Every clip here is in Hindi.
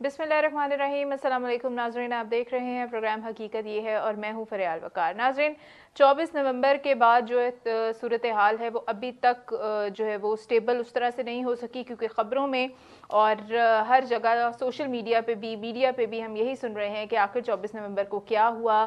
बिस्मिल्लाहिर्रहमानिर्रहीम। अस्सलाम वालेकुम नाज़रीन, आप देख रहे हैं प्रोग्राम हकीकत ये है और मैं हूं फ़रियाल वक़ार। नाज़रीन, 24 नवंबर के बाद जो है सूरत हाल है वो अभी तक जो है वो स्टेबल उस तरह से नहीं हो सकी, क्योंकि ख़बरों में और हर जगह सोशल मीडिया पे भी हम यही सुन रहे हैं कि आखिर 24 नवंबर को क्या हुआ,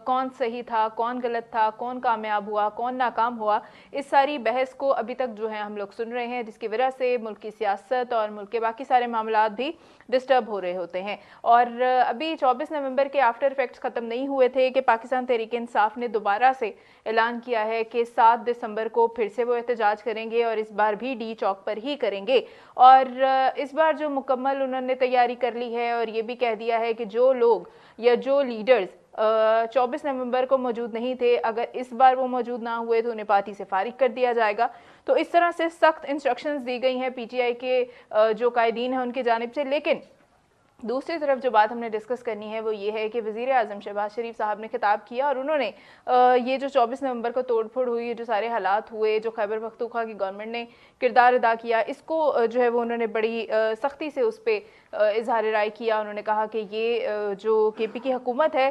कौन सही था, कौन गलत था, कौन कामयाब हुआ, कौन नाकाम हुआ। इस सारी बहस को अभी तक जो है हम लोग सुन रहे हैं, जिसकी वजह से मुल्क की सियासत और मुल्क के बाकी सारे मामलात भी डिस्टर्ब हो रहे होते हैं। और अभी 24 नवंबर के आफ्टर इफेक्ट्स ख़त्म नहीं हुए थे कि पाकिस्तान तहरीक इंसाफ ने दोबारा से ऐलान किया है कि 7 दिसंबर को फिर से वो एहतजाज करेंगे और इस बार भी डी चौक पर ही करेंगे। और इस बार जो मुकम्मल उन्होंने तैयारी कर ली है और ये भी कह दिया है कि जो लोग या जो लीडर्स 24 नवंबर को मौजूद नहीं थे, अगर इस बार वो मौजूद ना हुए तो उन्हें पार्टी से फारिग कर दिया जाएगा। तो इस तरह से सख्त इंस्ट्रक्शंस दी गई हैं पीटीआई के जो कायदीन हैं उनकी जानिब से। लेकिन दूसरी तरफ जो बात हमने डिस्कस करनी है वो ये है कि वज़ीर आज़म शहबाज शरीफ साहब ने खिताब किया और उन्होंने ये जो 24 नवंबर को तोड़फोड़ हुई, जो सारे हालात हुए, जो खैबर पख्तूनख्वा की गवर्नमेंट ने किरदार अदा किया, इसको जो है वो उन्होंने बड़ी सख्ती से उस पर इजहार राय किया। उन्होंने कहा कि ये जो केपी की हुकूमत है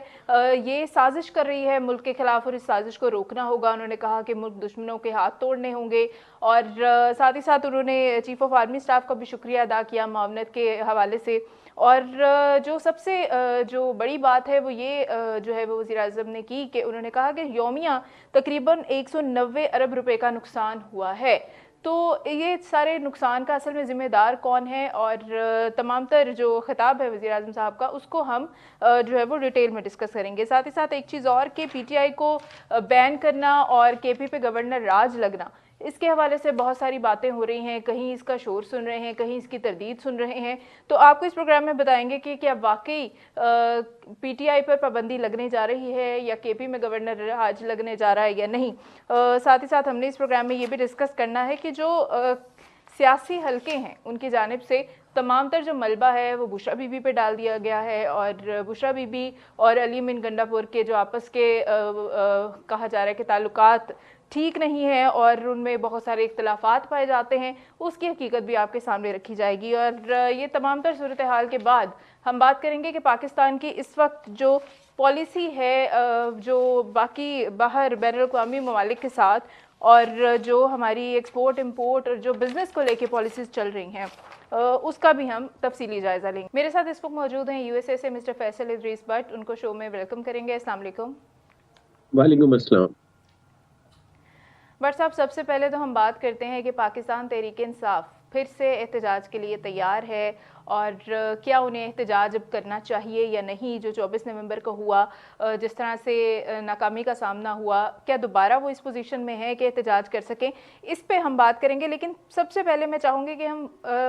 ये साजिश कर रही है मुल्क के खिलाफ और इस साजिश को रोकना होगा। उन्होंने कहा कि मुल्क दुश्मनों के हाथ तोड़ने होंगे और साथ ही साथ उन्होंने चीफ ऑफ आर्मी स्टाफ का भी शुक्रिया अदा किया मावनत के हवाले से। और जो सबसे जो बड़ी बात है वो ये जो है वो वज़ीर आज़म ने की कि उन्होंने कहा कि यौमिया तकरीबन 190 अरब रुपए का नुकसान हुआ है। तो ये सारे नुकसान का असल में ज़िम्मेदार कौन है और तमाम तर जो खिताब है वज़ीर आज़म साहब का उसको हम जो है वो डिटेल में डिस्कस करेंगे। साथ ही साथ एक चीज़ और कि पीटीआई को बैन करना और केपी पे गवर्नर राज लगना, इसके हवाले से बहुत सारी बातें हो रही हैं। कहीं इसका शोर सुन रहे हैं, कहीं इसकी तरदीद सुन रहे हैं। तो आपको इस प्रोग्राम में बताएंगे कि क्या वाकई पीटीआई पर पाबंदी लगने जा रही है या केपी में गवर्नर राज लगने जा रहा है या नहीं। साथ ही साथ हमने इस प्रोग्राम में ये भी डिस्कस करना है कि जो सियासी हलके हैं उनकी जानिब से तमाम तर जो मलबा है वो बुशरा बीबी पे डाल दिया गया है और बुशरा बीबी और अली मिन गंडापुर के जो आपस के कहा जा रहा है कि ताल्लुकात ठीक नहीं है और उनमें बहुत सारे इख्तलाफात पाए जाते हैं, उसकी हकीकत भी आपके सामने रखी जाएगी। और ये तमाम तर सूरत हाल के बाद हम बात करेंगे कि पाकिस्तान की इस वक्त जो पॉलिसी है जो बाकी बाहर बैनुल अक़वामी ममालिक के साथ और जो हमारी एक्सपोर्ट इंपोर्ट और जो बिज़नेस को लेके पॉलिसीज़ चल रही हैं उसका भी हम तफसीली जायज़ा लेंगे। मेरे साथ इस वक्त मौजूद हैं यूएसए से मिस्टर फैसल इदरीस भट्ट, उनको शो में वेलकम करेंगे। अस्सलाम वालेकुम। वालेकुम अस्सलाम। भट्ट साहब, सबसे पहले तो हम बात करते हैं कि पाकिस्तान तहरीक इंसाफ फिर से एहतजाज के लिए तैयार है और क्या उन्हें एहतजाज अब करना चाहिए या नहीं। जो 24 नवंबर को हुआ, जिस तरह से नाकामी का सामना हुआ, क्या दोबारा वो इस पोजीशन में है कि एहतजाज कर सकें, इस पे हम बात करेंगे। लेकिन सबसे पहले मैं चाहूँगी कि हम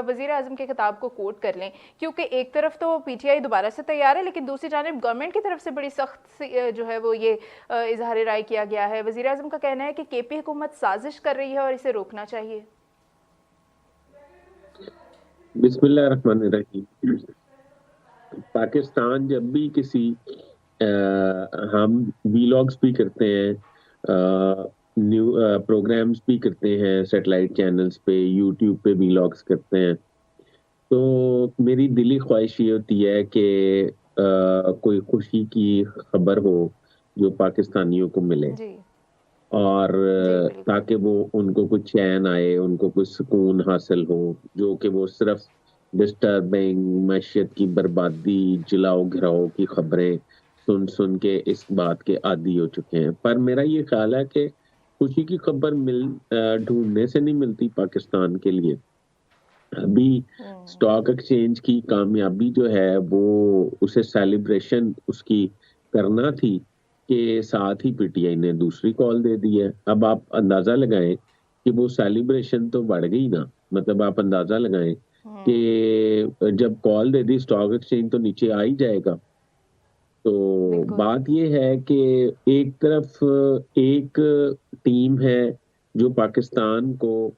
वज़ीर आज़म के खिताब को कोट कर लें, क्योंकि एक तरफ तो पीटीआई दोबारा से तैयार है लेकिन दूसरी जानिब गवर्नमेंट की तरफ से बड़ी सख्त जो है वो ये इजहार राय किया गया है। वज़ीर आज़म का कहना है कि केपी हुकूमत साजिश कर रही है और इसे रोकना चाहिए। बिस्मिल्लाहिर्रहमानिर्रहीम। पाकिस्तान जब भी किसी हम वीलॉग्स भी करते हैं, न्यू प्रोग्राम्स भी करते हैं, सेटेलाइट चैनल्स पे, यूट्यूब पे वीलॉग्स करते हैं, तो मेरी दिली ख्वाहिश ये होती है कि कोई खुशी की खबर हो जो पाकिस्तानियों को मिले जी और जी बिल्कुल। ताकि वो उनको कुछ चैन आए, उनको कुछ सुकून हासिल हो, जो कि वो सिर्फ डिस्टर्बिंग मैशियत की बर्बादी, जलाओ घिराओ की खबरें सुन सुन के इस बात के आदी हो चुके हैं। पर मेरा ये ख्याल है कि खुशी की खबर ढूंढने से नहीं मिलती पाकिस्तान के लिए। अभी स्टॉक एक्सचेंज की कामयाबी जो है वो उसे सेलिब्रेशन उसकी करना थी के साथ ही पीटीआई ने दूसरी कॉल दे दी है। अब आप अंदाजा लगाएं कि वो सेलिब्रेशन तो बढ़ गई ना, मतलब आप अंदाजा लगाएं कि जब कॉल दे दी स्टॉक एक्सचेंज तो नीचे आ ही जाएगा। तो बिल्कुल। बात ये है कि एक तरफ एक टीम है जो पाकिस्तान को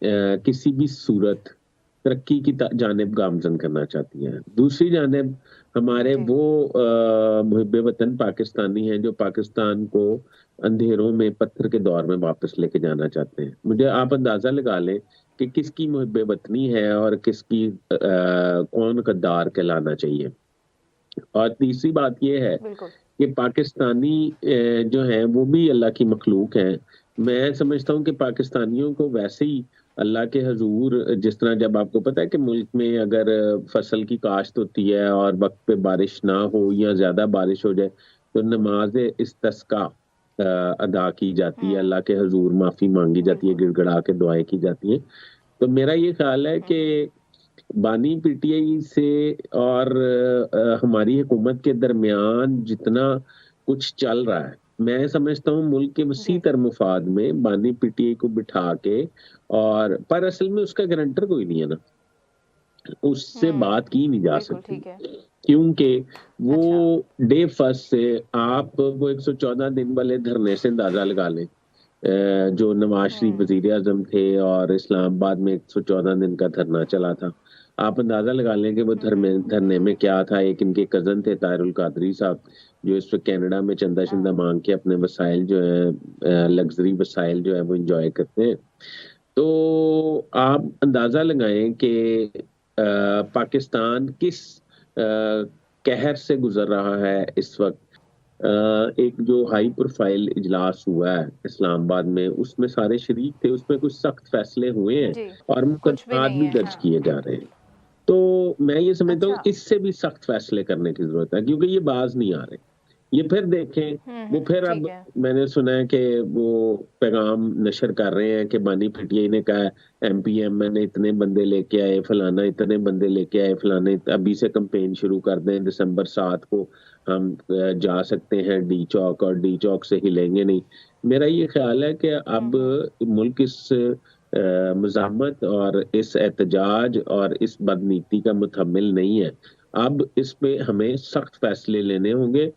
किसी भी सूरत तरक्की की जानिब गामजन करना चाहती है। दूसरी जानिब हमारे जी वो मुहिब्बे वतन पाकिस्तानी हैं जो पाकिस्तान को अंधेरों में पत्थर के दौर में वापस लेके जाना चाहते हैं। मुझे आप अंदाजा लगा लें कि किसकी मुहिब वतनी है और किसकी कौन गद्दार कहलाना चाहिए। और तीसरी बात ये है बिल्कुल। कि पाकिस्तानी जो है वो भी अल्लाह की मखलूक हैं। मैं समझता हूँ कि पाकिस्तानियों को वैसे ही अल्लाह के हजूर, जिस तरह जब आपको पता है कि मुल्क में अगर फसल की काश्त होती है और वक्त पे बारिश ना हो या ज्यादा बारिश हो जाए तो नमाज इस्तिस्का अदा की जाती है, अल्लाह के हजूर माफी मांगी जाती है, बिल्कुल। गिड़गिड़ा के दुआएं की जाती है। तो मेरा ये ख्याल है कि बानी पीटीआई से और हमारी हुकूमत के दरमियान जितना कुछ चल रहा है, मैं समझता हूँ मुल्क के वसी जी। तर मुफाद में बानी पीटीआई को बिठा के, और पर असल में उसका गारंटर कोई नहीं है ना, उससे बात की नहीं जा बिल्कुल सकती, ठीक है। क्योंकि वो अच्छा। डे फर्स्ट से आप वो 114 दिन वाले धरने से अंदाजा लगा लें। जो नवाज शरीफ हुँ। वजीर आजम थे और इस्लामाबाद में 114 दिन का धरना चला था। आप अंदाजा लगा लें कि वो हुँ, हुँ। धरने में क्या था। एक इनके कजन थे ताहिरुल कादरी साहब, जो इस वक्त कनाडा में चंदा शंदा हाँ। मांग के अपने वसाइल जो है, लग्जरी वसाइल जो है वो इंजॉय करते हैं। तो आप अंदाजा लगाएं कि पाकिस्तान किस कहर से गुजर रहा है इस वक्त। एक जो हाई प्रोफाइल इजलास हुआ है इस्लामाबाद में, उसमें सारे शरीक थे, उसमें कुछ सख्त फैसले हुए हैं जी। और कुछ भी मुकदमात नहीं भी है, दर्ज हाँ। किए जा रहे हैं। तो मैं ये समझता हूँ अच्छा। इससे भी सख्त फैसले करने की जरूरत है, क्योंकि ये बाज नहीं आ रहे। ये फिर देखें, वो फिर ठीक अब है। मैंने सुना है कि वो पैगाम नशर कर रहे हैं कि बानी पीटीआई ने कहा एमपीएम ने इतने बंदे लेके आए, फलाना इतने बंदे लेके आए, फलाने अभी से कैंपेन शुरू कर दें, दिसंबर 7 को हम जा सकते हैं डी चौक और डी चौक से हिलेंगे नहीं। मेरा ये ख्याल है कि अब मुल्क इस मज़ामत और इस एहतजाज और इस बदनीति का मुतहम्मिल नहीं है। अब इस पे हमें सख्त फैसले लेने होंगे।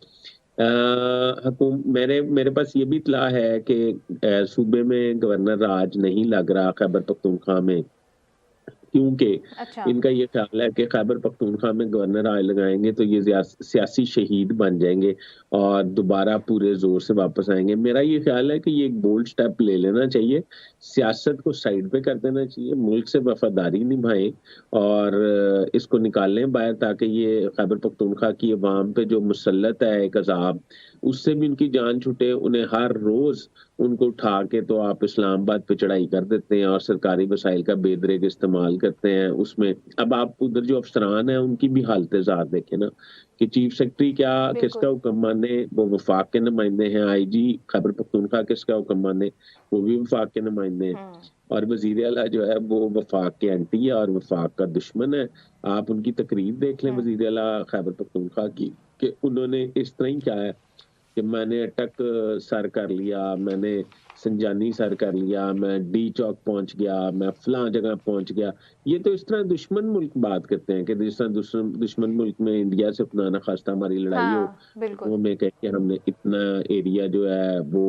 मेरे मेरे पास ये भी इत्तला है कि सूबे में गवर्नर राज नहीं लग रहा खैबर पख्तूनख्वा में, क्योंकि अच्छा। इनका ये ख्याल है कि खैबर पख्तूनख्वा में गवर्नर आए लगाएंगे तो ये सियासी शहीद बन जाएंगे और दोबारा पूरे जोर से वापस आएंगे। मेरा ये ख्याल है कि ये एक बोल्ड स्टेप ले लेना चाहिए, सियासत को साइड पे कर देना चाहिए, मुल्क से वफादारी निभाएं और इसको निकालें बाहर, ताकि ये खैबर पख्तूनख्वा की अवाम पे जो मुसल्लत है एक अजाब, उससे भी उनकी जान छूटे। उन्हें हर रोज उनको उठा के तो आप इस्लामाबाद पे चढ़ाई कर देते हैं और सरकारी वसाइल का बेदरेग इस्तेमाल करते हैं उसमें। अब आप उधर जो अफसरान हैं उनकी भी हालत ज़ात देखें ना, कि चीफ सेक्रेटरी क्या किसका बिल्कुल। हुक्म माने, वो वफाक के नुमाइंदे हैं। आईजी खैबर पख्तूनख्वा किसका हुक्म माने, वो भी वफाक के नुमाइंदे हैं। हुँ। और वजीर आला जो है वो वफाक के एंटी है और वफाक का दुश्मन है। आप उनकी तकरीर देख लें हुँ। वजीर आला खैबर पख्तूनख्वा की, कि उन्होंने इस तरह ही क्या है कि मैंने अटक सर कर लिया, मैंने संजानी सर कर लिया, मैं डी चौक पहुंच गया, मैं फलां जगह पहुंच गया। ये तो इस तरह दुश्मन मुल्क बात करते हैं कि जिस तरह दुश्मन मुल्क में इंडिया से खुदा ना खास्ता हमारी लड़ाई हो, हाँ, बिल्कुल। वो हमें कहें कि हमने इतना एरिया जो है वो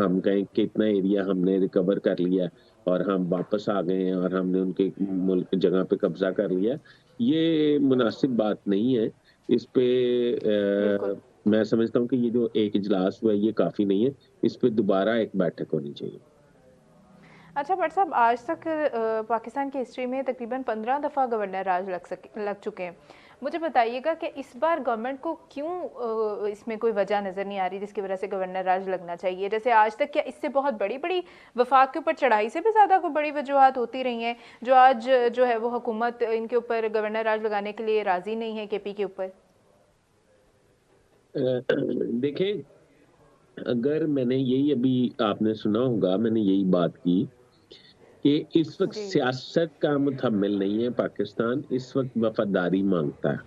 हम कहें कि इतना एरिया हमने रिकवर कर लिया है और हम वापस आ गए हैं और हमने उनके मुल्क जगह पे कब्जा कर लिया। ये मुनासिब बात नहीं है। इस पे बिल्कुल। मैं समझता हूँ कि ये जो एक इजलास हुआ है ये काफी नहीं है, इस पे दोबारा एक बैठक होनी चाहिए। अच्छा भट्ट साहब, आज तक पाकिस्तान की हिस्ट्री में तकरीबन 15 दफ़ा गवर्नर राज लग चुके हैं। मुझे बताइएगा कि इस बार गवर्नमेंट को क्यों इसमें कोई वजह नज़र नहीं आ रही जिसकी वजह से गवर्नर राज लगना चाहिए? जैसे आज तक क्या इससे बहुत बड़ी बड़ी वफाक के ऊपर चढ़ाई से भी ज़्यादा कोई बड़ी वजूहत होती रही हैं जो आज जो है वो हुकूमत इनके ऊपर गवर्नर राज लगाने के लिए राज़ी नहीं है केपी के ऊपर? देखें, अगर मैंने यही अभी आपने सुना होगा, मैंने यही बात की कि इस वक्त जी। सियासत का मुतहम्मिल नहीं है पाकिस्तान, इस वक्त वफादारी मांगता है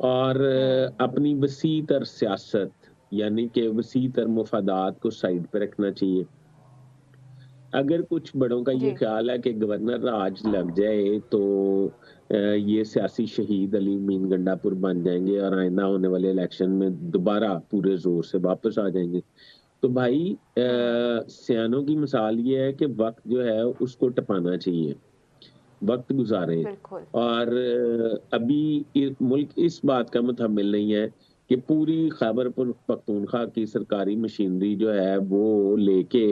और हुँ। अपनी वसी तर सियासत यानी कि वसी तर मुफादात को साइड पे रखना चाहिए। अगर कुछ बड़ों का ये जी। ख्याल है कि गवर्नर राज लग जाए तो ये सियासी शहीद अली मीन गंडापुर बन जाएंगे और आइंदा होने वाले इलेक्शन में दोबारा पूरे जोर से वापस आ जाएंगे। तो भाई हुँ। सियानों की मिसाल ये है कि वक्त जो है उसको टपाना चाहिए, वक्त गुजारे। बिल्कुल। और अभी मुल्क इस बात का मुतहम्मिल नहीं है कि पूरी खैबर पख्तूनख्वा की सरकारी मशीनरी जो है वो लेके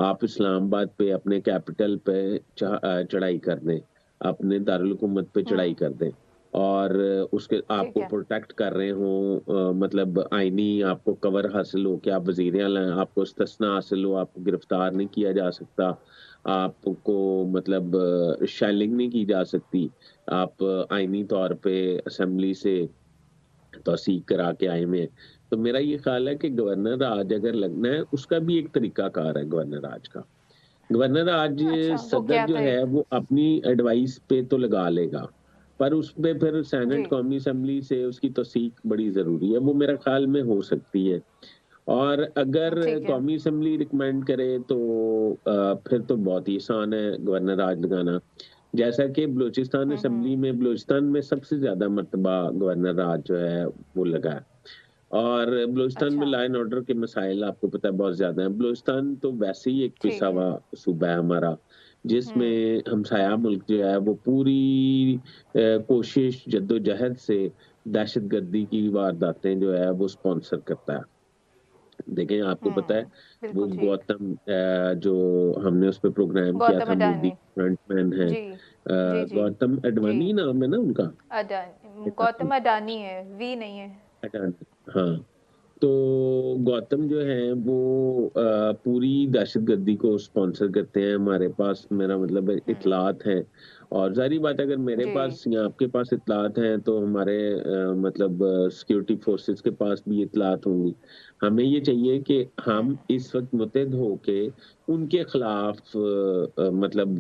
आप इस्लामाबाद पे अपने कैपिटल पे चढ़ाई कर दें, अपने दारुल हुकूमत पे चढ़ाई हम्म। कर दें, और उसके ठीक आपको है। प्रोटेक्ट कर रहे हों, मतलब आईनी आपको कवर हासिल हो कि आप वजीर आला हैं, आपको इस्तिस्ना हासिल हो, आपको गिरफ्तार नहीं किया जा सकता, आपको मतलब शेलिंग नहीं की जा सकती, आप आईनी तौर पे असेंबली से तौसीक करा के आए हुए हैं। तो मेरा ये ख्याल है कि गवर्नर आज अगर लगना है, उसका भी एक तरीका कार है गवर्नर आज का। गवर्नर आज अच्छा, वो सदर क्या जो था? है वो अपनी एडवाइस पे तो लगा लेगा, पर उसमें फिर जी। सेनेट कौमी असेंबली से उसकी तौसीक बड़ी जरूरी है, वो मेरा ख्याल में हो सकती है। और अगर ठीक है। कौमी असेंबली रिकमेंड करे तो फिर तो बहुत ही आसान है गवर्नर राज लगाना। जैसा कि बलूचिस्तान असेंबली हम्म। में, बलूचिस्तान में सबसे ज्यादा मर्तबा गवर्नर राज जो है वो लगा है। और बलूचिस्तान में अच्छा। लॉ एंड ऑर्डर के मसाइल आपको पता है बहुत ज्यादा है। बलूचिस्तान तो वैसे ही एक पिसा ठीक है। हुआ सूबा है हमारा, हम्म। जिसमें हमसाया मुल्क जो है वो पूरी कोशिश जद्दोजहद से दहशतगर्दी की वारदातें जो है वो स्पॉन्सर करता है। देखें, आपको पता है वो बिल्कुल ठीक। गौतम जो हमने उस पर प्रोग्राम किया था, गौतम मोदी अडानी। फ्रंटमैन है, जी जी जी। गौतम जी। अडवाणी नाम है ना उनका, अडानी, अडानी, गौतम अडानी है, वी नहीं है। अडानी, हाँ। तो गौतम जो है वो पूरी दहशतगर्दी को स्पॉन्सर करते हैं। हमारे पास, मेरा मतलब है, इतलात हैं। और जारी बात है, अगर मेरे जी। पास या आपके पास इतलात हैं तो हमारे मतलब सिक्योरिटी फोर्सेस के पास भी इतलात होंगी। हमें ये चाहिए कि हम इस वक्त मुतहद होके उनके खिलाफ मतलब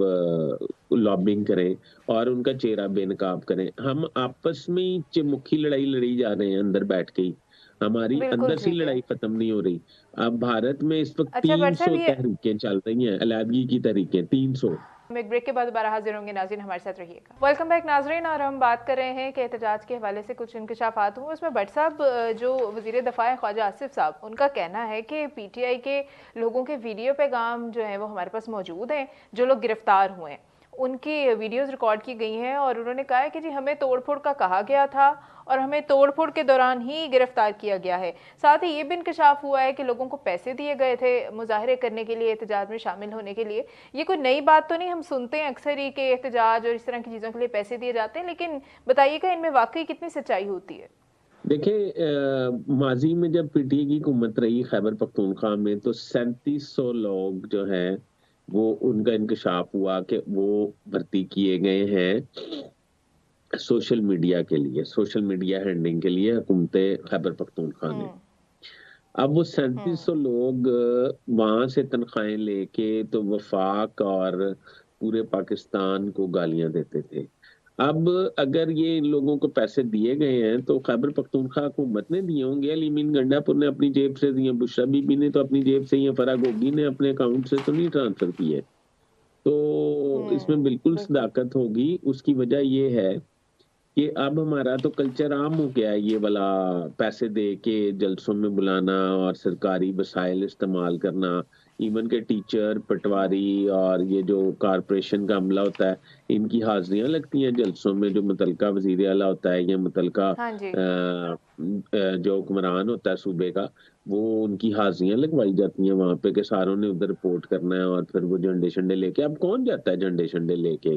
लॉबिंग करें और उनका चेहरा बेनकाब करें। हम आपस में ही चिमुखी लड़ाई लड़ी जा रहे हैं अंदर बैठ के ही, हमारी बिल्कुल अंदर से ठीक है। लड़ाई खत्म नहीं हो रही। अब भारत में इस वक्त अच्छा बट साहब 300 ये, तहरीकें चल रही हैं, अलहदगी की तहरीकें 300। हम एक ब्रेक के बाद दोबारा हाजिर होंगे। नाज़रीन हमारे साथ रहिएगा। वेलकम बैक नाज़रीन, और हम बात कर रहे हैं कि एहतजाज के हवाले से कुछ इंकशाफात हुए। उसमें भट्ट साहब, जो वज़ीर दफ़ा ख्वाजा आसिफ साहब, उनका कहना है कि पीटीआई के लोगों के वीडियो पैगाम जो हैं वो हमारे पास मौजूद हैं, जो लोग गिरफ्तार हुए हैं उनकी वीडियोस रिकॉर्ड की गई हैं, और उन्होंने कहा है कि जी हमें तोड़फोड़ का कहा गया था और हमें तोड़फोड़ के दौरान ही गिरफ्तार किया गया है। साथ ही ये भी इंकशाफ हुआ है कि लोगों को पैसे दिए गए थे मुजाहरे करने के लिए, एहतजाज में शामिल होने के लिए। ये कोई नई बात तो नहीं, हम सुनते हैं अक्सर ही कि एहतजाज और इस तरह की चीज़ों के लिए पैसे दिए जाते हैं, लेकिन बताइएगा इनमें वाकई कितनी सच्चाई होती है? देखिए, माजी में जब पीटीए की हुकूमत रही खैबर पख्तूनख्वा में, तो 3700 लोग जो हैं वो, उनका इंकशाफ हुआ कि वो भर्ती किए गए हैं सोशल मीडिया के लिए, सोशल मीडिया हैंडलिंग के लिए हुकूमत खैबर पख्तूनख्वा ने। हम्म। अब वो 3700 हम्म। लोग वहां से तनख्वाहें लेके तो वफाक और पूरे पाकिस्तान को गालियां देते थे। अब अगर ये इन लोगों को पैसे दिए गए हैं तो खैबर पख्तूनख्वा हुकूमत ने दिए होंगे, अलीमीन गंडापुर ने अपनी जेब से दिए, बुशरा बीबी ने तो अपनी जेब से, या फराह गोगी ने अपने अकाउंट से तो नहीं ट्रांसफर किए। तो इसमें बिल्कुल बिल्कुल। सदाकत होगी। उसकी वजह ये है कि अब हमारा तो कल्चर आम हो गया है, ये वाला पैसे दे के जलसों में बुलाना और सरकारी वसाइल इस्तेमाल करना। इवन के टीचर, पटवारी और ये जो कारपोरेशन का अमला होता है, इनकी हाजिरियां लगती हैं जलसों में। जो मुतलका वजीर आला होता है या मुतलका हाँ जी। जो हुक्मरान होता है सूबे का, वो उनकी हाजिरियां लगवाई जाती हैं वहां पे कि सारों ने उधर रिपोर्ट करना है, और फिर वो झंडे शंडे लेके, अब कौन जाता है झंडे शंडे लेके?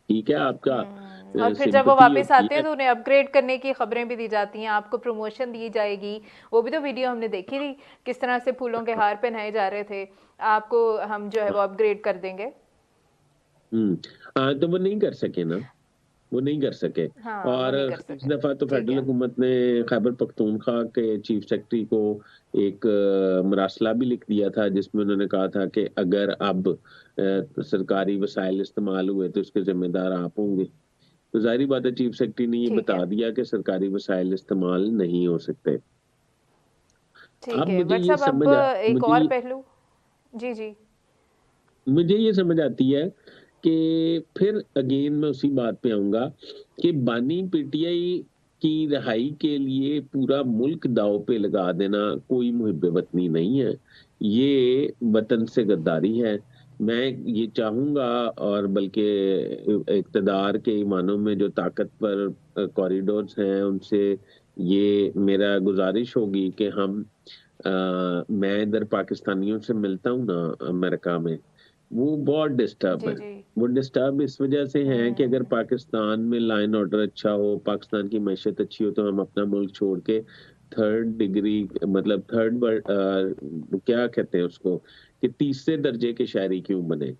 ठीक है, आपका और फिर जब वो सिंपथी वापस होती आते हैं है। तो उन्हें अपग्रेड करने की खबरें भी दी जाती हैं, आपको प्रमोशन दी जाएगी। वो भी तो वीडियो हमने देखी थी, किस तरह से फूलों के हार पहनाए जा रहे थे, आपको हम जो है वो अपग्रेड कर देंगे। हम्म। हाँ, तो वो नहीं कर सके ना, वो नहीं कर सके। हाँ, वो और नहीं कर इस सके। दफा तो ठीक फेडरल है। हुकूमत ने खैबर पख्तूनख्वा के चीफ सेक्रेटरी को एक मरासला भी लिख दिया था, जिसमें उन्होंने कहा था कि अगर अब सरकारी वसाइल इस्तेमाल हुए तो इसके जिम्मेदार आप होंगे। तो जाहिर बात है, चीफ सेक्रेटरी ने ये ठीक बता है। दिया कि सरकारी वसाइल इस्तेमाल नहीं हो सकते। ठीक अब है मुझे बट ये साहब, अब समझ आ एक मुझे और पहलू। जी जी। मुझे ये समझ आती है कि फिर अगेन मैं उसी बात पे आऊंगा कि बानी पीटीआई की रिहाई के लिए पूरा मुल्क दांव पे लगा देना कोई मुहिब वतनी नहीं है, ये वतन से गद्दारी है। मैं ये चाहूंगा, और बल्कि इक़्तिदार के ईमानों में जो ताकतवर कॉरिडोर्स हैं उनसे ये मेरा गुजारिश होगी कि हम मैं इधर पाकिस्तानियों से मिलता हूँ ना अमेरिका में, वो बहुत डिस्टर्ब जी, हैं। जी। वो डिस्टर्ब इस वजह से हैं कि अगर हुँ। पाकिस्तान में लाइन ऑर्डर अच्छा हो, पाकिस्तान की मैशत अच्छी हो, तो हम अपना मुल्क छोड़ के थर्ड डिग्री, मतलब क्या कहते हैं उसको, कि तीसरे दर्जे के शहरी क्यों बने।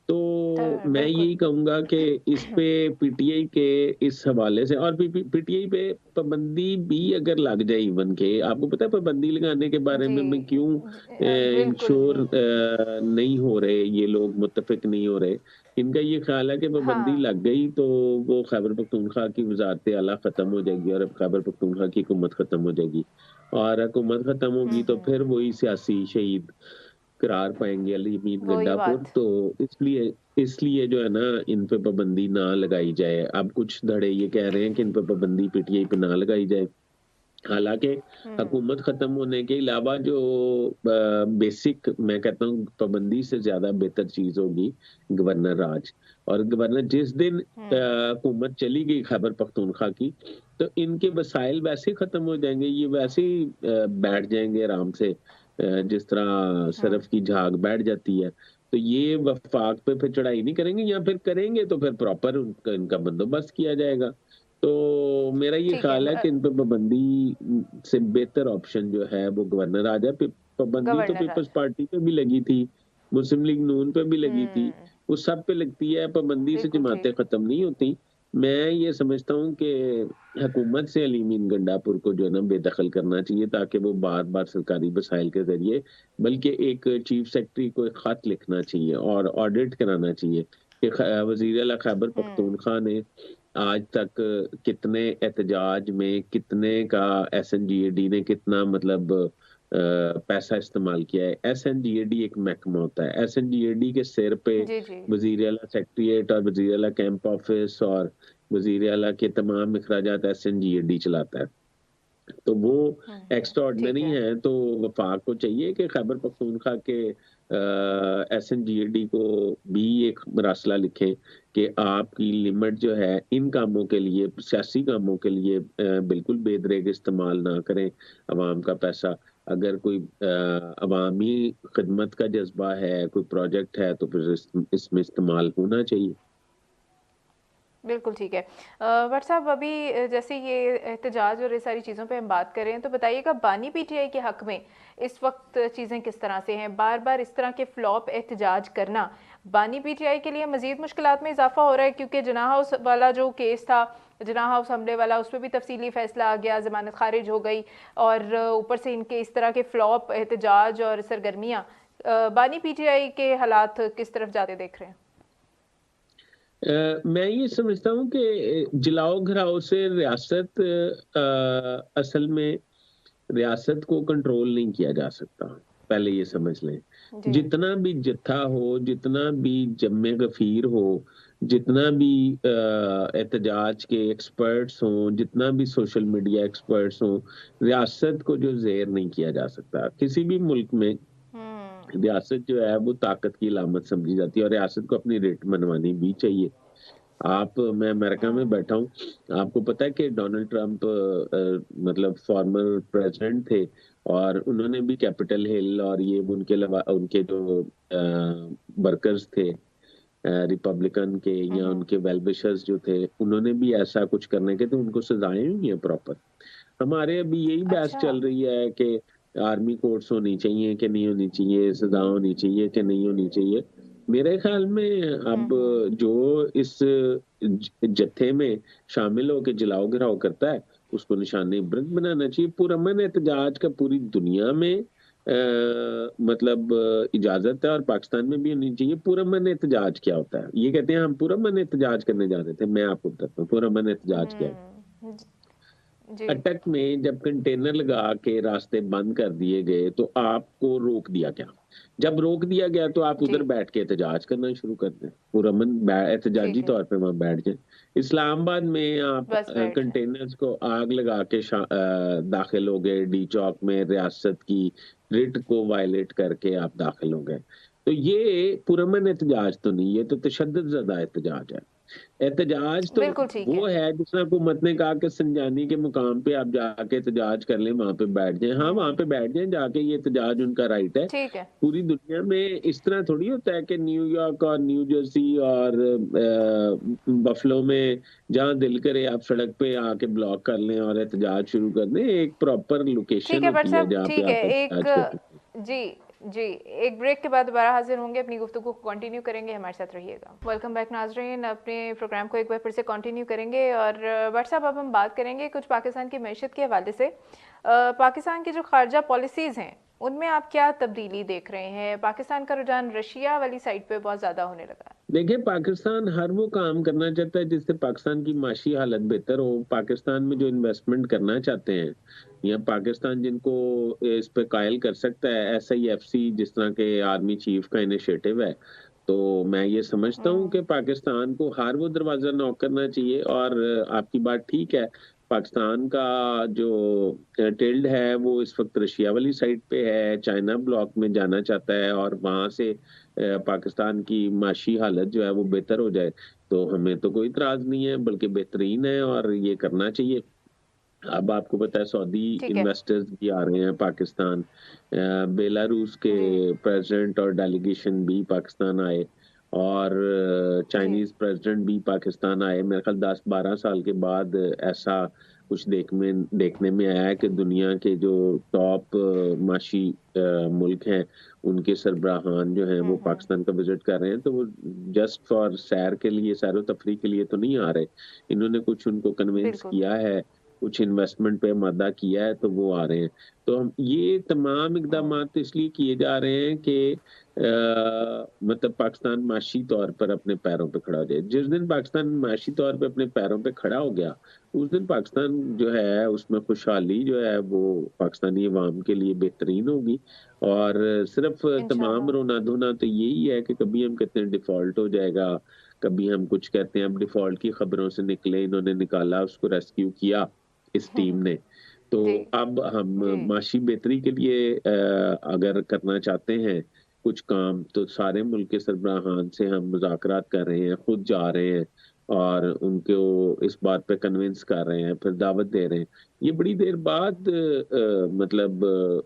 तो मैं बिल्कुल। यही कहूँगा कि इस पे पीटीआई के इस हवाले से, और पीटीआई पे पाबंदी भी अगर लग जाए, इवन के आपको पता है पाबंदी लगाने के बारे जी। में मैं क्यों बिल्कुल। इंश्योर नहीं हो रहे, ये लोग मुत्तफिक नहीं हो रहे। इनका ये ख्याल है कि पाबंदी हाँ। लग गई तो वो खैबर पख्तूनख्वा की वजारत आला खत्म हो जाएगी और अब खैबर पख्तूनख्वा की हुकूमत खत्म हो जाएगी, और हुकूमत खत्म होगी तो फिर हुँ। वही सियासी शहीद करार पाएंगे अली अमीन वही गंडापुर। बात। तो इसलिए इसलिए जो है ना, इन पे पाबंदी ना लगाई जाए। अब कुछ धड़े ये कह रहे हैं कि इन पे पाबंदी पीटीआई पे ना लगाई जाए। हालांकि हुँ। हुकूमत खत्म होने के अलावा जो बेसिक, मैं कहता हूँ पाबंदी से ज्यादा बेहतर चीज होगी गवर्नर राज। और गवर्नर जिस दिन हुँ। हुकूमत चली गई खैबर पख्तूनख्वा की, तो इनके वसाइल वैसे ही खत्म हो जाएंगे, ये वैसे ही बैठ जाएंगे आराम से, जिस तरह हुँ। सरफ की झाग बैठ जाती है। तो ये वफाक पे फिर चढ़ाई नहीं करेंगे, या फिर करेंगे तो फिर प्रॉपर उनका इनका बंदोबस्त किया जाएगा। तो मेरा ये ठीक है। ख्याल है कि इन पे पाबंदी से बेहतर ऑप्शन जो है वो गवर्नर आ जाए। पाबंदी तो गवर्नर पीपल्स राज। पार्टी पे भी लगी थी, मुस्लिम लीग नून पे भी लगी थी, हुँ। वो सब पे लगती है। पाबंदी से बिल्कुल जमातें ठीक। खत्म नहीं होती। मैं ये समझता हूँ कि हुकूमत से अली मीन गंडापुर को जो है ना बेदखल करना चाहिए, ताकि वो बार बार सरकारी वसाइल के जरिए, बल्कि एक चीफ सेक्रेटरी को एक खत लिखना चाहिए और ऑडिट कराना चाहिए कि वजीर आला खैबर हुँ। पख्तूनख्वा ने आज तक कितने एहतजाज में, कितने का एसएनजीएडी ने कितना, मतलब पैसा इस्तेमाल किया है। एसएनजीएडी एक महकमा होता है, एसएनजीएडी के सिर पे जी, जी। वजीर आला सेक्रेटरीट और वजीर आला कैंप ऑफिस और वजीर आला के तमाम अखराजात एसएनजीएडी चलाता है। तो वो हुँ, हुँ। एक्स्ट्रा ठीक ऑर्डिनरी है। है, तो वफाक को चाहिए कि खैबर पख्तूनख्वा के एसएनजीएडी को भी एक मरासला लिखें कि आपकी लिमिट जो है इन कामों के लिए, सियासी कामों के लिए बिल्कुल बेदरेग इस्तेमाल ना करें अवाम का पैसा। अगर कोई अवामी खिदमत का जज्बा है, कोई प्रोजेक्ट है, तो फिर इसमें इस्तेमाल होना चाहिए। बिल्कुल ठीक है। बट साहब अभी जैसे ये एहतजाज और ये सारी चीज़ों पे हम बात कर रहे हैं, तो बताइएगा बानी पीटीआई के हक में इस वक्त चीज़ें किस तरह से हैं? बार बार इस तरह के फ्लॉप एहतजाज करना बानी पीटीआई के लिए मजीद मुश्किलात में इजाफा हो रहा है, क्योंकि जिनाह हाउस वाला जो केस था, जिनाह हाउस हमले वाला, उस पर भी तफसीली फैसला आ गया, जमानत खारिज हो गई, और ऊपर से इनके इस तरह के फ्लॉप एहतजाज और सरगर्मियाँ, बानी पीटीआई के हालात किस तरफ जाते देख रहे हैं? मैं ये समझता हूँ कि जलाओ घराओ से रियासत, असल में रियासत को कंट्रोल नहीं किया जा सकता। पहले ये समझ लें, जी। जितना भी जत्था हो, जितना भी जम्मे गफीर हो, जितना भी एहतजाज के एक्सपर्ट्स हों, जितना भी सोशल मीडिया एक्सपर्ट्स हों, रियासत को जो ज़ेर नहीं किया जा सकता। किसी भी मुल्क में हम्म। रियासत जो है वो ताकत की अलामत समझी जाती है, और रियासत को अपनी रेट मनवानी भी चाहिए। मैं अमेरिका में हम्म। बैठा हूँ, आपको पता है कि डोनाल्ड ट्रंप मतलब फॉर्मर प्रेसिडेंट थे, और उन्होंने भी कैपिटल हिल और ये उनके उनके जो वर्कर्स थे रिपब्लिकन के, या हम्म। उनके वेल विशर्स जो थे, उन्होंने भी ऐसा कुछ करने के, तो उनको सजाएं हुई हैं प्रॉपर। हमारे अभी यही बहस अच्छा। चल रही है कि आर्मी कोर्ट्स होनी चाहिए कि नहीं होनी चाहिए, सजा होनी चाहिए कि नहीं होनी चाहिए। मेरे ख्याल में अब हम्म। जो इस जत्थे में शामिल होकर जलाओ घिराव करता है, उसको निशाने इबरत बनाना चाहिए। पुरअमन एहतजाज का पूरी दुनिया में मतलब इजाजत है, और पाकिस्तान में भी होनी चाहिए। पुरअमन एहतजाज क्या होता है, ये कहते हैं हम पुरअमन एहतजाज करने जा रहे थे, मैं आपको बताता हूँ पुरअमन एहतजाज क्या है। जी। अटक में जब कंटेनर लगा के रास्ते बंद कर दिए गए, तो आपको रोक दिया गया। जब रोक दिया गया तो आप जी। उधर बैठ के एहतजाज करना शुरू कर दें, पुरअमन एहतजाजी ठीक है। तौर पे वहां बैठ जाए। इस्लामाबाद में आप बस बैठ जाए। कंटेनर्स को आग लगा के दाखिल हो गए, डी चौक में रियासत की रिट को वायलेट करके आप दाखिल हो गए। तो ये पुरअमन एहतजाज तो नहीं, ये तो तशद्दुद ज़दा एहतजाज है। एहतजाज तो बिल्कुल ठीक है। वो है जिसने हुकूमत ने कहा कि संजानी के मुकाम पे आप जाके एहतजाज कर लें, वहां पे बैठ जाएं। हाँ, वहां पे बैठ जाएं जाके, ये एहतजाज उनका राइट है। ठीक है। पूरी दुनिया में इस तरह थोड़ी होता है कि न्यूयॉर्क और न्यू जर्सी और बफलो में जहां दिल करे आप सड़क पे आके ब्लॉक कर लें और एहतजाज शुरू कर दें। एक प्रॉपर ठीक लोकेशन है भट्ट होती है साहब, जहाँ पे ठीक है। आप एक एहतजाज कर सकते हैं। जी, जी, एक ब्रेक के बाद दोबारा हाज़िर होंगे, अपनी गुफ्तगू को कंटिन्यू करेंगे, हमारे साथ रहिएगा। वेलकम बैक नाज़रीन, अपने प्रोग्राम को एक बार फिर से कंटिन्यू करेंगे और भट्ट साहब अब हम बात करेंगे कुछ पाकिस्तान की मईशत के हवाले से। पाकिस्तान की जो खारजा पॉलिसीज़ हैं, उनमें आप क्या तब्दीली देख रहे हैं? पाकिस्तान का रुझान रशिया वाली साइड पे बहुत ज़्यादा होने लगा है। देखिए, पाकिस्तान हर वो काम करना चाहता है जिससे पाकिस्तान की माशी हालत बेहतर हो। पाकिस्तान में जो इन्वेस्टमेंट करना चाहते हैं, या पाकिस्तान जिनको इस पे कायल कर सकता है, SIFC जिस तरह के आर्मी चीफ का इनिशिएटिव है, तो मैं ये समझता हूँ कि हुँ, पाकिस्तान को हर वो दरवाजा नॉक करना चाहिए। और आपकी बात ठीक है, पाकिस्तान का जो टिल्ड है वो इस वक्त रशिया वाली साइड पे है, चाइना ब्लॉक में जाना चाहता है, और वहां से पाकिस्तान की माशी हालत जो है वो बेहतर हो जाए, तो हमें तो कोई इतराज नहीं है, बल्कि बेहतरीन है और ये करना चाहिए। अब आपको पता है सऊदी ठीक है। इन्वेस्टर्स भी आ रहे हैं पाकिस्तान। बेलारूस के जी, प्रेसिडेंट और डेलीगेशन भी पाकिस्तान आए, और जी। चाइनीज प्रेसिडेंट भी पाकिस्तान आए। मेरे ख्याल 10-12 साल के बाद ऐसा कुछ देखने में आया है कि दुनिया के जो टॉप माशी मुल्क हैं, उनके सरबराहान जो हैं वो हुँ, पाकिस्तान का विजिट कर रहे हैं। तो वो जस्ट फॉर सैर के लिए, सैर व तफरी के लिए तो नहीं आ रहे। इन्होंने कुछ उनको कन्विंस बिल्कुल। किया है, कुछ इन्वेस्टमेंट पे मादा किया है, तो वो आ रहे हैं। तो हम ये तमाम हुँ, इक़दामात इसलिए किए जा रहे हैं कि मतलब पाकिस्तान माशी तौर पर अपने पैरों पे खड़ा हो जाए। जिस दिन पाकिस्तान माशी तौर पे अपने पैरों पे खड़ा हो गया, उस दिन पाकिस्तान जो है उसमें खुशहाली जो है वो पाकिस्तानी अवाम के लिए बेहतरीन होगी। और सिर्फ तमाम इंशाल्लाह। रोना-धोना तो यही है कि कभी हम कहते हैं डिफ़ॉल्ट हो जाएगा, कभी हम कुछ कहते हैं अब डिफ़ॉल्ट की खबरों से निकले, इन्होंने निकाला, उसको रेस्क्यू किया इस टीम ने। तो जी, अब हम जी। माशी बेहतरी के लिए अगर करना चाहते हैं कुछ काम, तो सारे मुल्क के सरबराहान से हम मुज़ाकरात कर रहे हैं, खुद जा रहे हैं और उनको इस बात पे कन्विंस कर रहे हैं, फिर दावत दे रहे हैं। ये बड़ी देर बाद मतलब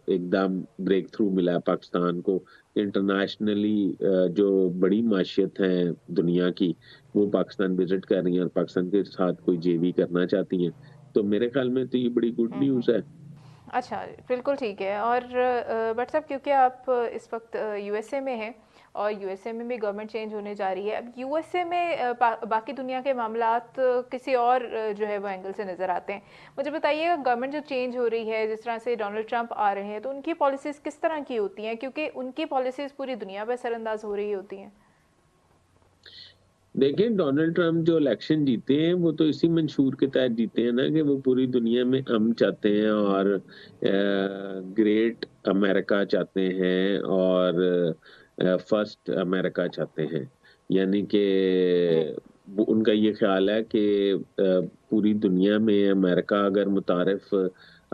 एकदम ब्रेक थ्रू मिला है पाकिस्तान को। इंटरनेशनली जो बड़ी माशियत हैं दुनिया की, वो पाकिस्तान विज़िट कर रही हैं और पाकिस्तान के साथ कोई JV करना चाहती हैं। तो मेरे ख्याल में तो ये बड़ी गुड हुँ, हुँ। न्यूज़ है। अच्छा, बिल्कुल ठीक है। और बट साहब, क्योंकि आप इस वक्त यूएसए में हैं और यूएसए में भी गवर्नमेंट चेंज होने जा रही है। अब यूएसए में बाकी दुनिया के मामलात किसी और जो है वो एंगल से नज़र आते हैं। मुझे बताइएगा, गवर्नमेंट जो चेंज हो रही है, जिस तरह से डोनाल्ड ट्रंप आ रहे हैं, तो उनकी पॉलिसीज़ किस तरह की होती हैं? क्योंकि उनकी पॉलिसीज़ पूरी दुनिया पर असरअंदाज हो रही होती हैं। देखिए, डोनाल्ड ट्रंप जो इलेक्शन जीते हैं, वो तो इसी मंशूर के तहत जीते हैं ना कि वो पूरी दुनिया में अमन चाहते हैं और ग्रेट अमेरिका चाहते हैं और फर्स्ट अमेरिका चाहते हैं। यानी कि जी। उनका ये ख्याल है कि पूरी दुनिया में अमेरिका अगर मुतारिफ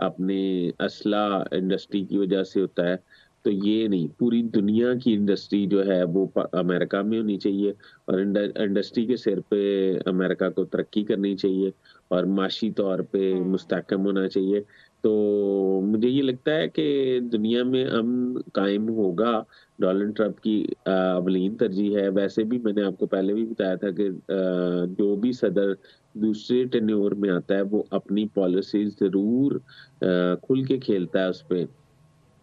अपनी असला इंडस्ट्री की वजह से होता है, तो ये नहीं, पूरी दुनिया की इंडस्ट्री जो है वो अमेरिका में होनी चाहिए। और इंडस्ट्री के सिर पे अमेरिका को तरक्की करनी चाहिए और माशी तौर पे हुँ, मुस्तहकम होना चाहिए। तो मुझे ये लगता है कि दुनिया में अमन कायम होगा, डोनाल्ड ट्रंप की अवलीन तरजीह है। वैसे भी मैंने आपको पहले भी बताया था कि जो भी सदर दूसरे टेन्योर में आता है, वो अपनी पॉलिसी ज़रूर खुल के खेलता है उस पे,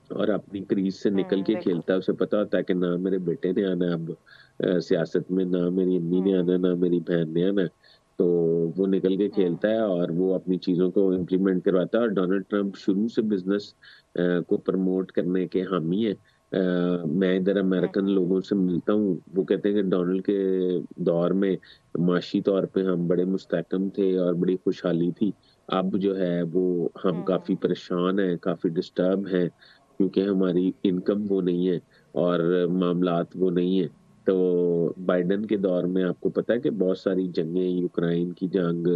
और अपनी क्रीज से निकल हुँ, के बिल्कुल। खेलता है। उसे पता होता है कि ना मेरे बेटे ने आना है अब सियासत में, ना मेरी अम्मी ने हुँ, आना है, ना मेरी बहन ने आना है। तो वो निकल के हुँ, खेलता है और वो अपनी चीज़ों को इम्प्लीमेंट करवाता है। और डोनाल्ड ट्रंप शुरू से बिज़नेस को प्रमोट करने के हामी हैं। मैं इधर हुँ, अमेरिकन लोगों से मिलता हूँ, वो कहते हैं कि डोनाल्ड के दौर में माशी तौर पे हम बड़े मुस्तहकम थे और बड़ी खुशहाली थी। अब जो है वो हम हुँ, काफ़ी परेशान हैं, काफ़ी डिस्टर्ब हैं, क्योंकि हमारी इनकम वो नहीं है और मामलात वो नहीं है। तो बाइडेन के दौर में आपको पता है कि बहुत सारी जंगें, यूक्रेन की जंग,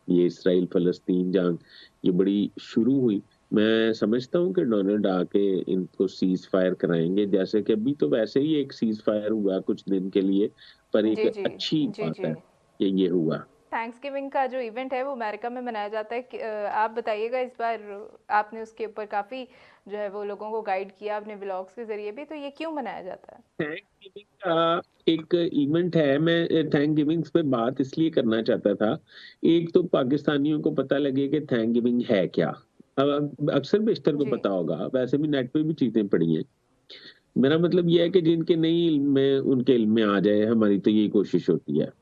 ये इसराइल फ़लस्तीन जंग, ये बड़ी शुरू हुई। मैं समझता हूँ कि डोनाल्ड आके इनको सीज़ फायर कराएँगे, जैसे कि अभी तो वैसे ही एक सीज़ फायर हुआ कुछ दिन के लिए, पर एक जी, जी। अच्छी जी, बात जी। है। कि ये हुआ। थैंक्सगिविंग का जो इवेंट है वो अमेरिका में मनाया जाता है आप बताइएगा इस बार, आपने उसके ऊपर काफ़ी जो है वो लोगों को गाइड किया अपने व्लॉग्स के ज़रिए भी, तो ये क्यों मनाया जाता है? थैंक गिविंग का एक इवेंट है, मैं थैंक गिविंग पे बात इसलिए करना चाहता था। एक तो पाकिस्तानियों को पता लगे कि थैंक गिविंग है क्या। अब अक्सर बेशतर को जी, पता होगा, वैसे भी नेट पे भी चीजें पड़ी हैं। मेरा मतलब ये है कि जिनके नहीं इल्म में उनके इल्म में आ जाए, हमारी तो यही कोशिश होती है।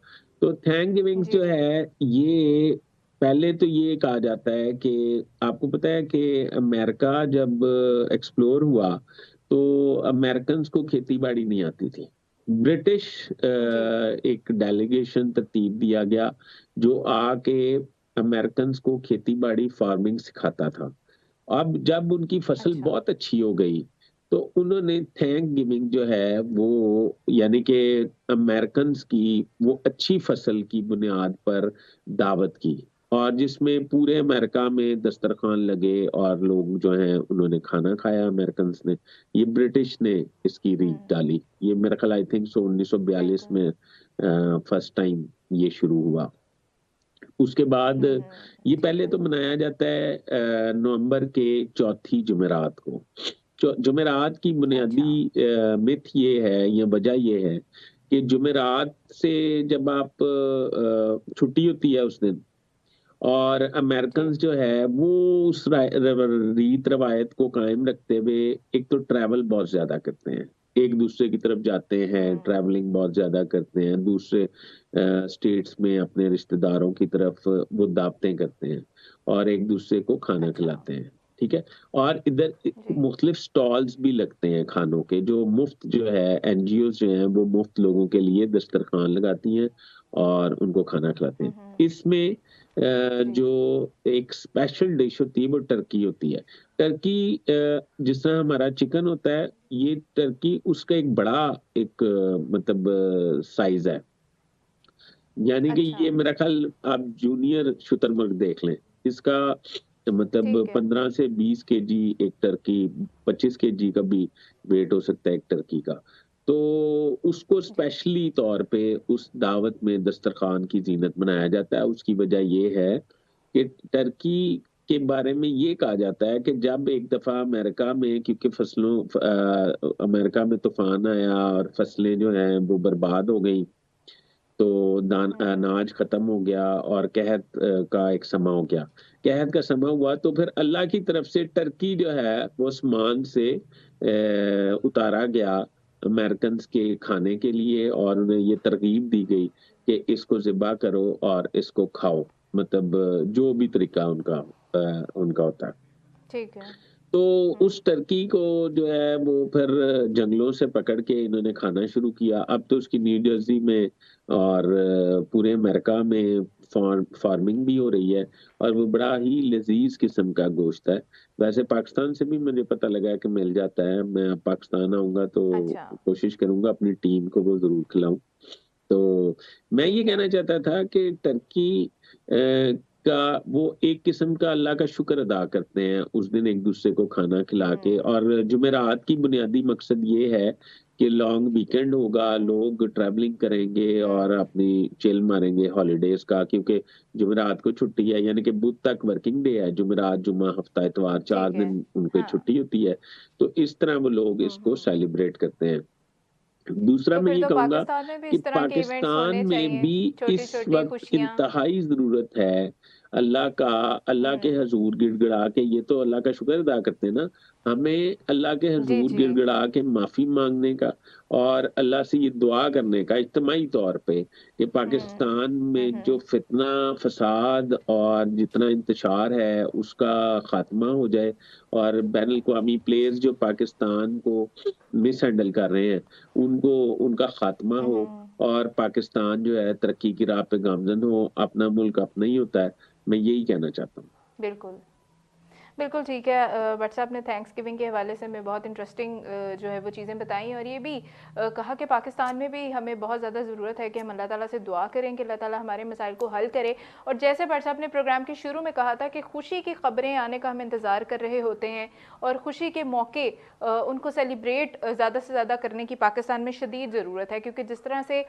तो थैंक गिविंग जी, जो जी। है ये, पहले तो ये कहा जाता है कि आपको पता है कि अमेरिका जब एक्सप्लोर हुआ तो अमेरिकन को खेती बाड़ी नहीं आती थी। ब्रिटिश जी। एक डेलीगेशन तरतीब दिया गया जो आके अमेरिकन को खेती बाड़ी फार्मिंग सिखाता था। अब जब उनकी फसल अच्छा। बहुत अच्छी हो गई तो उन्होंने थैंक गिविंग जो है वो, यानी कि अमेरिकन की वो अच्छी फसल की बुनियाद पर दावत की, और जिसमें पूरे अमेरिका में दस्तरखान लगे और लोग जो हैं उन्होंने खाना खाया अमेरिकन ने। ये ब्रिटिश ने इसकी रीत हुँ, डाली। ये मेरा ख्याल आई थिंक सो 1942 बिल्कुल। में फर्स्ट टाइम ये शुरू हुआ। उसके बाद हुँ, हुँ। ये ठीक पहले है। तो मनाया जाता है नवंबर के चौथी जुमेरात को। जुमेरात की अच्छा। बुनियादी मिथ ये है या वजह ये है कि जुमेरात से जब आप छुट्टी होती है उस दिन, और जी। अमेरिकन जो है वो उस रीत रवायत को कायम रखते हुए एक तो ट्रैवल बहुत ज्यादा करते हैं, एक दूसरे की तरफ जाते हैं, हुँ, ट्रैवलिंग बहुत ज्यादा करते हैं, दूसरे स्टेट्स में अपने रिश्तेदारों की तरफ वो दावतें करते हैं और एक दूसरे को खाना अच्छा। खिलाते हैं। ठीक है। और इधर जी। मुख्तलिफ स्टॉल्स भी लगते हैं खानों के, जो मुफ्त जो है एनजीओ जो हैं वो मुफ्त लोगों के लिए दस्तरखान लगाती हैं और उनको खाना खिलाते हुँ, हैं। हुँ। इसमें जी। जो एक स्पेशल डिश होती है वो टर्की होती है। टर्की जिस तरह हमारा चिकन होता है, ये टर्की उसका एक बड़ा एक मतलब साइज है। यानी कि अच्छा। ये मेरा ख्याल आप जूनियर शुतुरमुर्ग देख लें। इसका मतलब ठीक है। 15 से 20 केजी एक टर्की, 25 केजी का भी वेट हो सकता है एक टर्की का। तो उसको जी। स्पेशली तौर पे उस दावत में दस्तरखान की ज़ीनत बनाया जाता है। उसकी वजह ये है कि टर्की के बारे में ये कहा जाता है कि जब एक दफ़ा अमेरिका में, क्योंकि अमेरिका में तूफ़ान आया और फसलें जो हैं वो बर्बाद हो गई, तो हुँ, अनाज खत्म हो गया और कहत का एक समा हो गया। कहत का समा हुआ तो फिर अल्लाह की तरफ से टर्की जो है वो आसमान से उतारा गया अमेरिकन के खाने के लिए, और उन्हें ये तरगीब दी गई कि इसको ज़िब्हा करो और इसको खाओ। मतलब जो भी तरीका उनका होता है। ठीक है। तो हुँ, उस टर्की को जो है वो फिर जंगलों से पकड़ के इन्होंने खाना शुरू किया। अब तो उसकी न्यू जर्सी में और पूरे अमेरिका में फार्मिंग भी हो रही है, और वो बड़ा ही लजीज किस्म का गोश्त है। वैसे पाकिस्तान से भी मुझे पता लगा है कि मिल जाता है। मैं अब पाकिस्तान आऊंगा तो अच्छा। कोशिश करूंगा अपनी टीम को वो जरूर खिलाऊं। तो मैं ये ठीक है। कहना चाहता था कि टर्की का वो एक किस्म का अल्लाह का शुक्र अदा करते हैं उस दिन एक दूसरे को खाना खिला के। हुँ, और जुमेरात की बुनियादी मकसद ये है कि लॉन्ग वीकेंड होगा, हुँ, लोग ट्रैवलिंग करेंगे और हुँ। अपनी चिल मारेंगे हॉलीडेज का, क्योंकि जुमेरात को छुट्टी है, यानी कि बुध तक वर्किंग डे है, जुमेरात जुम्मा हफ्ता इतवार चार ठीक है। दिन उनके हाँ। छुट्टी होती है। तो इस तरह वो लोग हुँ, इसको हुँ। सेलिब्रेट करते हैं। दूसरा तो मैं फिर ये तो कहूँगा पाकिस्तान में भी कि इस तरह के इवेंट्स पाकिस्तान होने में चाहिए, भी इस छोटी-छोटी वक़्त खुशियाँ। इंतहाई ज़रूरत है अल्लाह का, अल्लाह के हुँ। हज़ूर गिड़गिड़ा के, ये तो अल्लाह का शुक्र अदा करते हैं ना, हमें अल्लाह के जी, हज़ूर जी। गिड़गिड़ा के माफ़ी माँगने का और अल्लाह से ये दुआ करने का इज्तिमाई तौर पे कि हुँ। पाकिस्तान हुँ, में जो हुँ। फ़ितना, फ़साद और जितना इंतशार है उसका ख़ात्मा हो जाए, और बैनुल-अक़वामी प्लेयर्स जो पाकिस्तान को मिसहैंडल कर रहे हैं उनको, उनका खात्मा हुँ, हो हुँ। और पाकिस्तान जो है तरक्की की राह पे गामज़न हो। अपना मुल्क अपना ही होता है। मैं यही कहना चाहता हूँ। बिल्कुल। बिल्कुल ठीक है। बट साहब ने थैंक्स गिविंग के हवाले से हमें बहुत इंटरेस्टिंग जो है वो चीज़ें बताई, और ये भी कहा कि पाकिस्तान में भी हमें बहुत ज़्यादा ज़रूरत है कि हम अल्लाह ताला से दुआ करें कि अल्लाह ताला हमारे मसाइल को हल करे। और जैसे बट साहब ने प्रोग्राम के शुरू में कहा था कि खुशी की खबरें आने का हम इंतज़ार कर रहे होते हैं, और खुशी के मौके उनको सेलिब्रेट ज़्यादा से ज़्यादा करने की पाकिस्तान में शदीद ज़रूरत है, क्योंकि जिस तरह से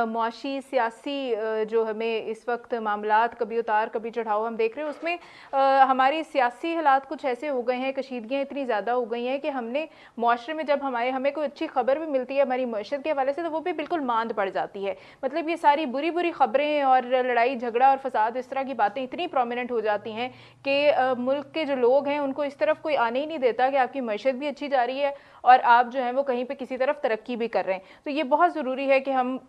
मुआशी सियासी जो हमें इस वक्त मामलात कभी उतार कभी चढ़ाव हम देख रहे हैं, उसमें हमारी सियासी हालात कुछ ऐसे हो गए हैं, कशीदगियाँ इतनी ज़्यादा हो गई हैं कि हमने मुआशरे में जब हमें कोई अच्छी खबर भी मिलती है हमारी मईशत के हवाले से, तो वो भी बिल्कुल मांद पड़ जाती है। मतलब ये सारी बुरी बुरी खबरें और लड़ाई झगड़ा और फसाद, इस तरह की बातें इतनी प्रोमिनेंट हो जाती हैं कि मुल्क के जो लोग हैं उनको इस तरफ कोई आने ही नहीं देता कि आपकी मईशत भी अच्छी जा रही है और आप जो है वो कहीं पे किसी तरफ तरक्की भी कर रहे हैं। तो ये बहुत ज़रूरी है कि हम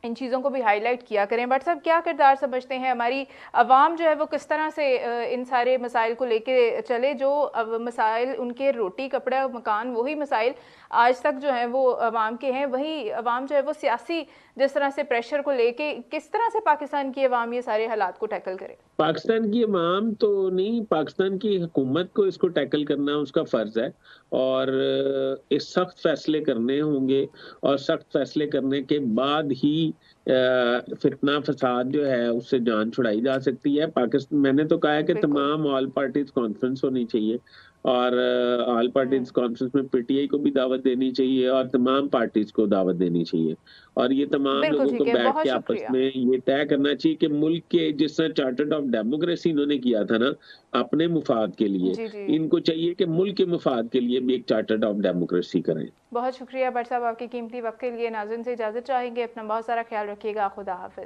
इन चीज़ों को भी हाईलाइट किया करें। बट साहब क्या किरदार समझते हैं हमारी अवाम जो है वो किस तरह से इन सारे मसाइल को लेके चले, जो मसाइल उनके रोटी कपड़ा मकान वही मसाइल आज तक जो है वो अवाम के हैं, वही अवाम जो है वो सियासी जिस तरह से प्रेशर को लेके किस तरह से पाकिस्तान की अवाम ये सारे हालात को टैकल करे? पाकिस्तान की अवाम तो नहीं, पाकिस्तान की हुकूमत को इसको टैकल करना उसका फ़र्ज़ है, और इस सख्त फ़ैसले करने होंगे, और सख्त फ़ैसले करने के बाद ही फितना फ़साद जो है उससे जान छुड़ाई जा सकती है। मैंने तो कहा है कि बिल्कुल। तमाम ऑल पार्टीज़ कॉन्फ्रेंस होनी चाहिए, और ऑल हम्म। पार्टीज़ कॉन्फ्रेंस में पीटीआई को भी दावत देनी चाहिए और तमाम पार्टीज़ को दावत देनी चाहिए। और ये तमाम बिल्कुल लोगों को ठीक है, बैठ बहुत के आपस शुक्रिया। में ये तय करना चाहिए कि मुल्क के, जिस तरह चार्टर्ड ऑफ डेमोक्रेसी इन्होंने किया था ना अपने मुफाद के लिए, जी जी। इनको चाहिए कि मुल्क के मुफाद के लिए भी एक चार्टर्ड ऑफ डेमोक्रेसी करें। बहुत शुक्रिया बट साहब आपके कीमती वक्त के लिए। नाज़रीन से इजाज़त चाहेंगे, अपना बहुत सारा ख्याल रखिएगा। खुदा हाफिज़।